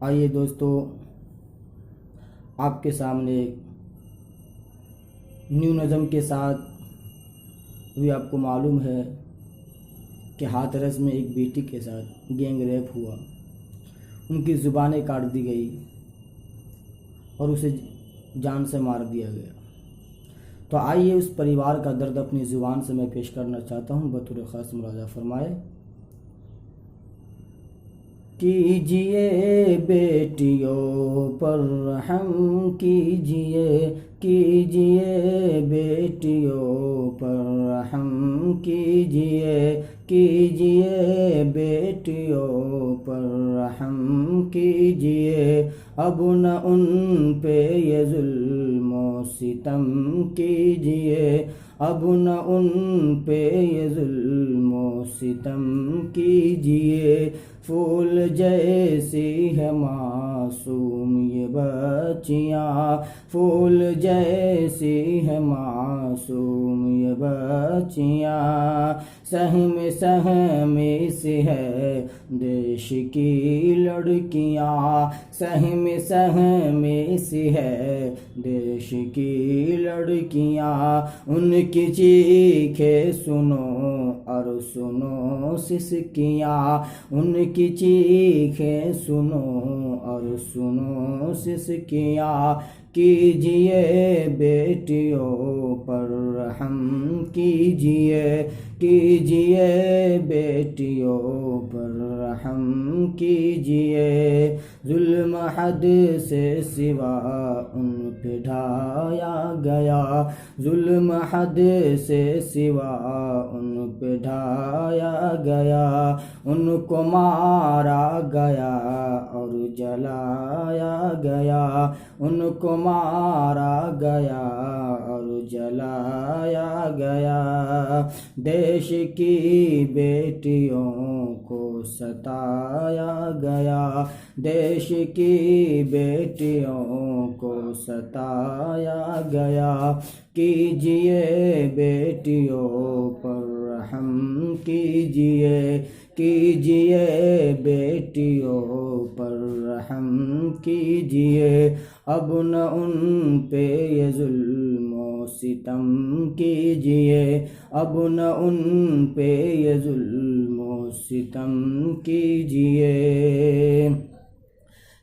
آئیے دوستو، آپ کے سامنے نیو نظم کے ساتھ بھی آپ کو معلوم ہے کہ ہاتھرس میں ایک بیٹی کے ساتھ گینگ ریپ ہوا، ان کی زبانیں کاٹ دی گئی اور اسے جان سے مار دیا گیا۔ تو آئیے اس پریوار کا درد اپنی زبان سے میں پیش کرنا چاہتا ہوں، بطور خاص مراجعہ فرمائے۔ کیجئے بیٹیوں پر رحم کیجئے، کیجئے بیٹیوں پر رحم کیجئے، کیجئے بیٹیوں پر رحم کیجئے، اب نہ ان پہ یہ ظلم و ستم کیجئے، اب نہ ان پہ یہ ظلم و ستم کیجئے، پھول جیسی ہے معصوم یہ بچیاں، پھول جیسی ہے معصوم یہ بچیاں، سہم سہم سی ہے دیش کی لڑکیاں، سہم سہم سی ہے دیش کی لڑکیاں، ان کی چیخیں سنو اور سنو سسکیاں، ان کی چیخیں سنو اور سنو سسکیاں، کیجئے بیٹیوں پر رحم کیجئے، کیجئے بیٹیوں پر رحم کیجئے، ظلم حد سے سوا ان پہ ڈھایا گیا، ظلم حد سے سوا ان پہ ڈھایا گیا، ان کو مارا گیا اور جلایا گیا، ان کو مارا گیا اور جلایا گیا، دیش کی بیٹیوں کو ستایا گیا، دیش کی بیٹیوں کو ستایا گیا، کیجئے بیٹیوں پر رحم کیجئے، کیجئے بیٹیوں پر رحم کیجئے، اب نہ ان پہ یہ ظلم و ستم کیجئے، اب نہ ان پہ یہ ظلم و ستم کیجئے،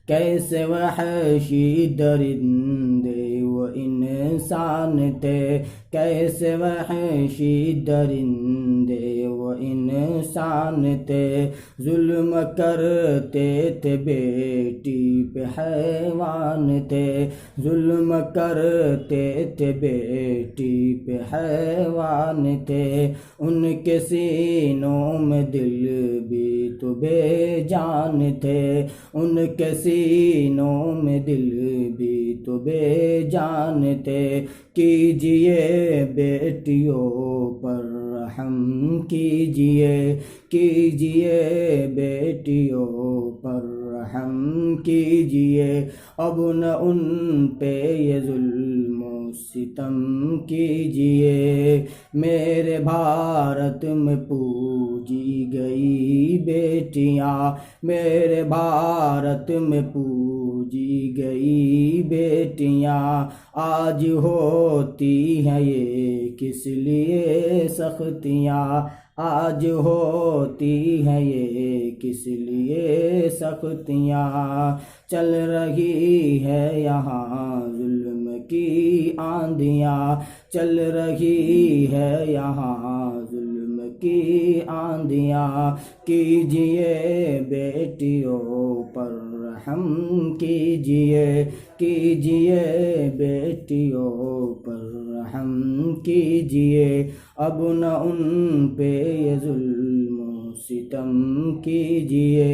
کیسے وحشی درندے و انسان تھے، کیسے وحشی درندے و انسان تھے، ظلم کرتے تھے بیٹی پہ حیوان تھے، ظلم کرتے تھے بیٹی پہ حیوان تھے، ان کے سینوں میں دل بھی تو بے جان تھے، ان کے سینوں میں دل بھی تو بے جان تھے، کیجئے بیٹیوں پر رحم کیجئے، کیجئے بیٹیوں پر رحم کیجئے، اب نہ ان پہ یہ ظلم و ستم کیجئے، میرے بھارت میں پوجی گئی بیٹیاں، میرے بھارت میں پوجی گئی بیٹیاں، آج ہوتی ہیں یہ کس لیے سختیاں، آج ہوتی ہیں یہ کس لیے سختیاں، چل رہی ہے یہاں ظلم کی آندیاں، چل رہی ہے یہاں ظلم کی آندیاں، کیجئے بیٹیوں پر رحم کیجئے، کیجئے بیٹیوں پر رحم کیجئے، اب نہ ان پہ یہ ظلم و ستم کیجئے،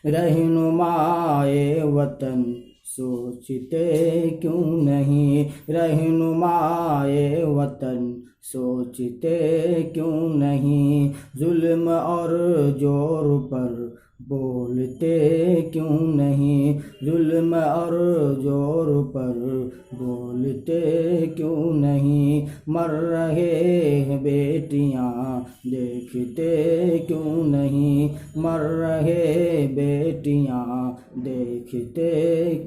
رہنمائے وطن سوچتے کیوں نہیں، رہنمائے وطن سوچتے کیوں نہیں؟ ظلم اور جور پر بولتے کیوں نہیں؟ ظلم اور جور پر بولتے کیوں نہیں؟ مر رہے ہیں بیٹیاں دیکھتے کیوں نہیں؟ مر رہے بیٹیاں دیکھتے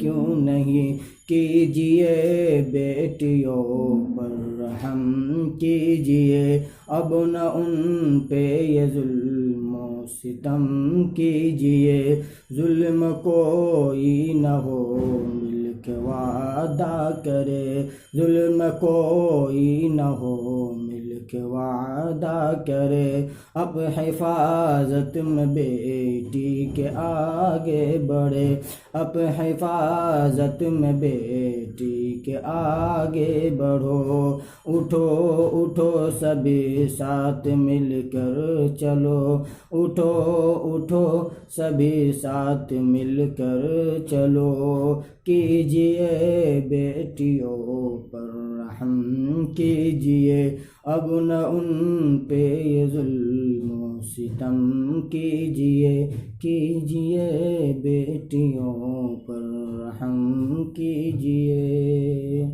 کیوں نہیں؟ کیجئے بیٹیوں پر رحم کیجئے، اب نہ ان پہ یہ ظلم و ستم کیجئے۔ ظلم کوئی نہ ہو مل کے وعدہ کرے، ظلم کوئی نہ ہو مل کے وعدہ کرے۔ اب حفاظت میں بیٹی کے آگے بڑھے، اب حفاظت میں بیٹی کے آگے بڑھو۔ اٹھو اٹھو سبھی ساتھ مل کر چلو، اٹھو اٹھو سبھی ساتھ مل کر چلو۔ کیجئے بیٹیوں پر رحم کیجئے، اب نہ ان پہ یہ ظلم و ستم کیجئے، کیجئے بیٹیوں پر رحم کیجئے۔